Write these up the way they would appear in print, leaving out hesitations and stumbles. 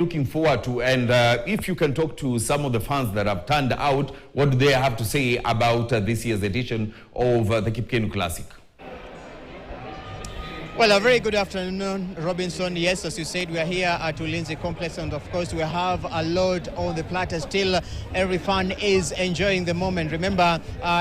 looking forward to, and if you can talk to some of the fans that have turned out, what do they have to say about this year's edition of the Kip Keino Classic? Well, a very good afternoon, Robinson. Yes, as you said, we are here at Ulinzi Complex, and of course we have a load on the platter. Still, every fan is enjoying the moment. Remember,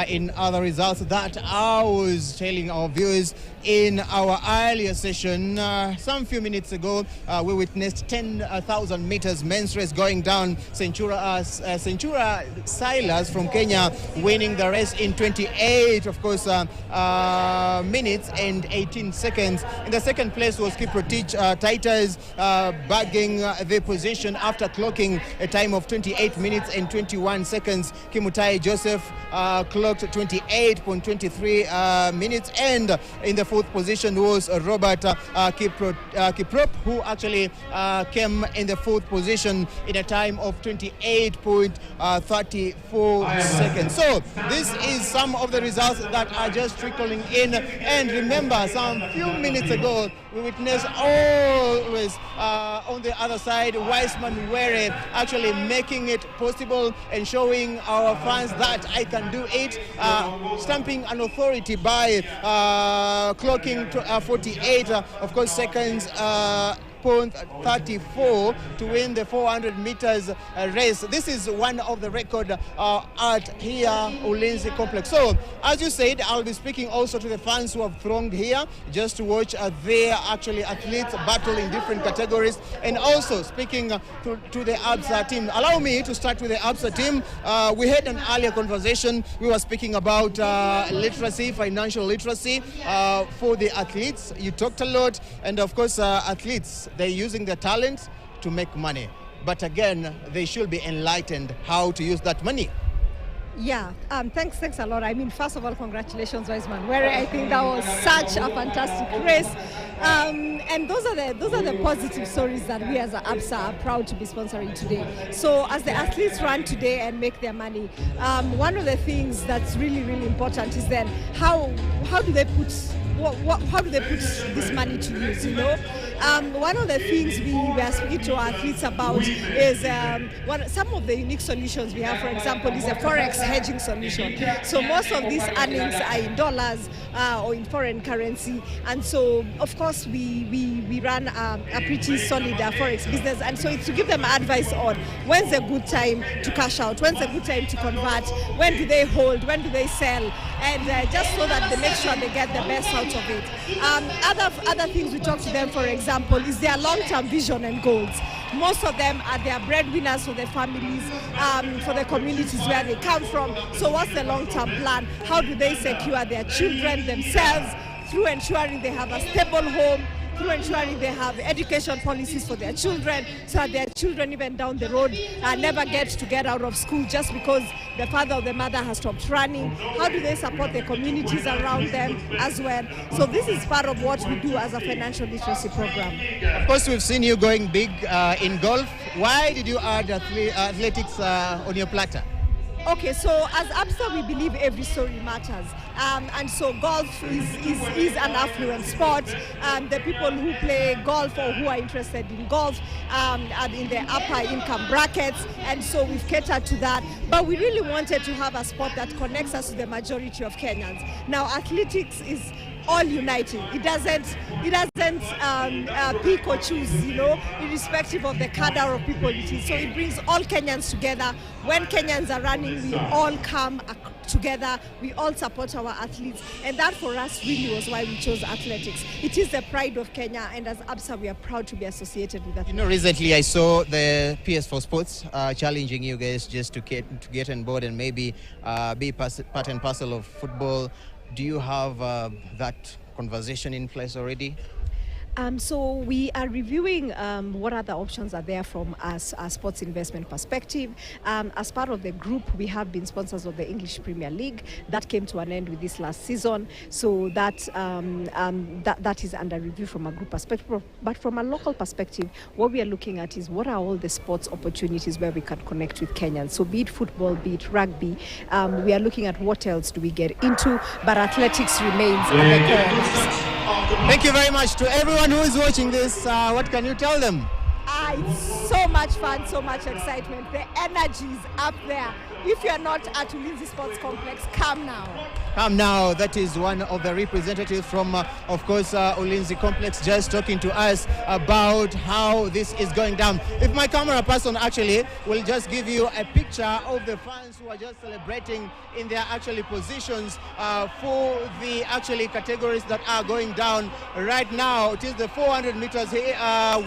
in other results that I was telling our viewers in our earlier session, some few minutes ago, we witnessed 10,000 meters men's race going down. Centura Silas from Kenya winning the race in 28, of course, minutes and 18 seconds. In the second place was Kipro Titus, bagging the position after clocking a time of 28 minutes and 21 seconds. Kimutai Joseph clocked 28.23 minutes, and in the fourth position was Robert Kiprop, who actually came in the fourth position in a time of 28.34 seconds. So this is some of the results that are just trickling in. And remember, some few minutes ago, we witnessed always on the other side, Wiseman Were actually making it possible and showing our fans that I can do it, stamping an authority by clocking 48, of course, seconds. 34 to win the 400 meters race. This is one of the record at here Ulinzi Complex. So, as you said, I'll be speaking also to the fans who have thronged here just to watch their actually athletes battle in different categories, and also speaking to the ABSA team. Allow me to start with the ABSA team. We had an earlier conversation. We were speaking about literacy, financial literacy for the athletes. You talked a lot, and of course, athletes, they're using their talents to make money. But again, they should be enlightened how to use that money. Yeah, thanks a lot. I mean, first of all, congratulations, Wiseman. I think that was such a fantastic race. And those are the positive stories that we as ABSA are proud to be sponsoring today. So as the athletes run today and make their money, one of the things that's really, really important is then how do they put this money to use, you know? One of the things we are speaking to our athletes about is some of the unique solutions we have, for example, is a forex hedging solution. So most of these earnings are in dollars or in foreign currency, and so of course we run a pretty solid forex business, and so it's to give them advice on when's a good time to cash out, when's a good time to convert, when do they hold, when do they sell, and just so that they make sure they get the best out of it. Other things we talk to them, for example, is their long-term vision and goals. Most of them are their breadwinners for their families, for the communities where they come from. So what's the long-term plan? How do they secure their children themselves through ensuring they have a stable home, through ensuring they have education policies for their children, so that their children even down the road never get out of school just because the father or the mother has stopped running? How do they support the communities around them as well? So this is part of what we do as a financial literacy program. Of course, we've seen you going big in golf. Why did you add athletics on your platter? Okay, so as ABSA, we believe every story matters. And so golf is an affluent sport. The people who play golf or who are interested in golf are in the upper income brackets, and so we've catered to that. But we really wanted to have a sport that connects us to the majority of Kenyans. Now, athletics is all uniting. It doesn't pick or choose, you know, irrespective of the cadre of people it is. So it brings all Kenyans together. When Kenyans are running, we all come together, we all support our athletes, and that for us really was why we chose athletics. It is the pride of Kenya, and as ABSA we are proud to be associated with that. You know, recently I saw the PS4 Sports challenging you guys just to get on board and maybe be part and parcel of football. Do you have that conversation in place already? So we are reviewing what other options are there from a sports investment perspective. As part of the group, we have been sponsors of the English Premier League. That came to an end with this last season. So that is under review from a group perspective. But from a local perspective, what we are looking at is what are all the sports opportunities where we can connect with Kenyans. So be it football, be it rugby, we are looking at what else do we get into, but athletics remains at the core. Thank you very much to everyone who is watching this. What can you tell them? It's so much fun, so much excitement. The energy is up there. If you're not at Ulinzi Sports Complex, come now. Come now. That is one of the representatives from, of course, Ulinzi Complex, just talking to us about how this is going down. If my camera person actually will just give you a picture of the fans who are just celebrating in their actually positions for the actually categories that are going down right now. It is the 400 meters here,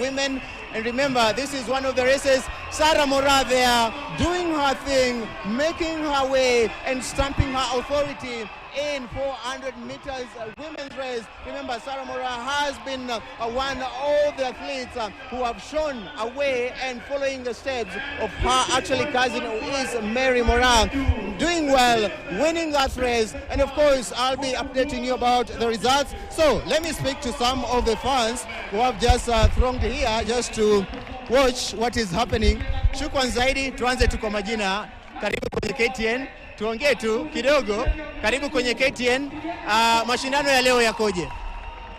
women. And remember, this is one of the races. Sarah Mora there doing her thing, making her way and stamping her authority in 400 meters women's race. Remember, Sarah Mora has been one of the athletes who have shown a way and following the steps of her actually cousin, who is Mary Mora, doing well, winning that race. And of course, I'll be updating you about the results. So let me speak to some of the fans who have just thronged here just to watch what is happening. Shukran zaidi, tuanze tu kwa majina. Karibu kwenye KTN. Tuongee tu kidogo. Karibu kwenye KTN. Mashindano ya leo yakoje?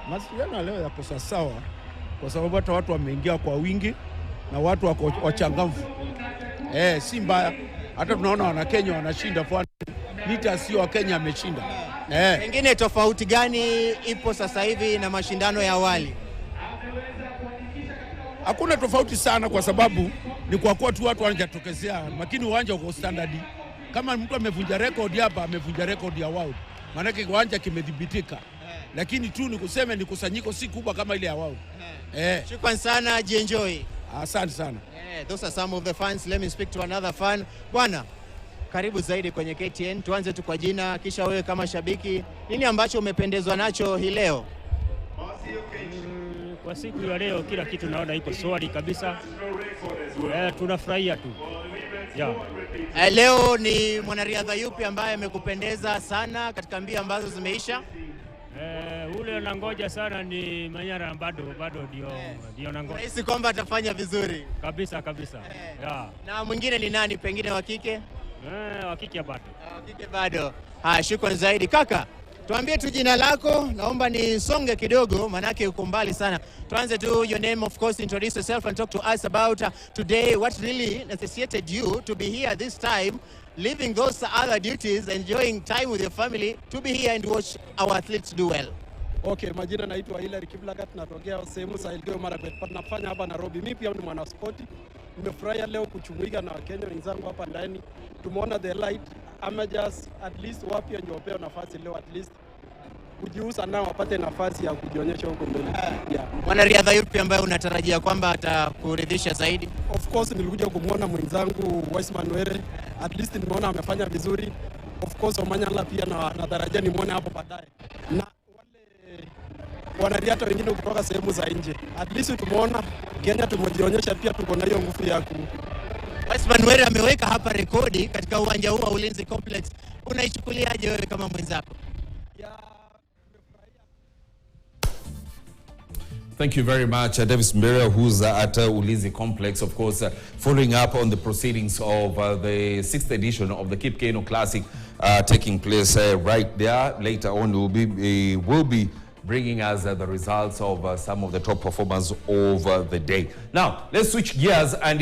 Mashindano ya leo yako sawa kwa sababu hata watu wameingia kwa wingi na watu wako wachangamfu. Si mbaya. Hata tunaona wana Kenya wanashinda kwa mita, sio wa Kenya ameshinda. Pengine tofauti gani ipo sasa hivi na mashindano ya awali? Hakuna tofauti sana kwa sababu ni kwa kuwa tu watu wanajatokezea, lakini uwanja uko standard. Kama mtu amevunja record hapa, amevunja record ya world. Maana yake uwanja kimedhibitika. Lakini tu ni kusema ni kusanyiko si kubwa kama ile ya world. Shukran sana, enjoy. Asante sana. Those are some of the fans. Let me speak to another fan. Bwana, karibu zaidi kwenye KTN. Tuanze tu kwa jina, kisha wewe kama shabiki, nini ambacho umependezwa nacho hii leo? Kwa siku ya leo kila kitu naona iko swali kabisa. Tunafurahia tu. Leo ni mwanariadha yupi ambaye amekupendeza sana katika mbio ambazo zimeisha? Ule nangoja sana ni Manyara, bado ndio nangoja. Nahisi kwamba atafanya vizuri. Kabisa. Na mwingine ni nani pengine wa kike? Wa kike bado. Wa kike bado. Shukrani zaidi kaka. Tuambie tu jina lako, naomba nisonge kidogo manake uko mbali sana. Tuanze tu your name, of course, introduce yourself and talk to us about today, what really necessitated you to be here this time, leaving those other duties, enjoying time with your family, to be here and watch our athletes do well. Okay, majina naitwa Hilary Kiblagat, natokea sehemu za Elgeyo Marakwet. Nafanya hapa Nairobi. Mimi pia ni mwanaspoti. Nimefurahia leo kuchumuika na Wakenya wenzangu hapa ndani. Tumeona the light amateurs at least wapi ndio wapewe nafasi leo, at least kujiuza nao wapate nafasi ya kujionyesha huko mbele. Mwanariadha yupi ambaye unatarajia kwamba atakuridhisha zaidi? Of course nilikuja kumuona mwenzangu Wiseman Were, at least nimeona amefanya vizuri. Of course Omanyala pia natarajia nimuone hapo baadaye. Na wanariadha wengine kutoka sehemu za nje. At least tumeona Kenya tumejionyesha pia tuko na hiyo nguvu ya Wiseman Were ameweka hapa rekodi katika uwanja huu wa Ulinzi Complex. Unaichukuliaje wewe kama mwenzako? Thank you very much, Davis Mbera, who's at Ulinzi Complex, of course, following up on the proceedings of the 6th edition of the Kip Keino Classic taking place right there. Later on, we'll be bringing us the results of some of the top performers of the day. Now, let's switch gears and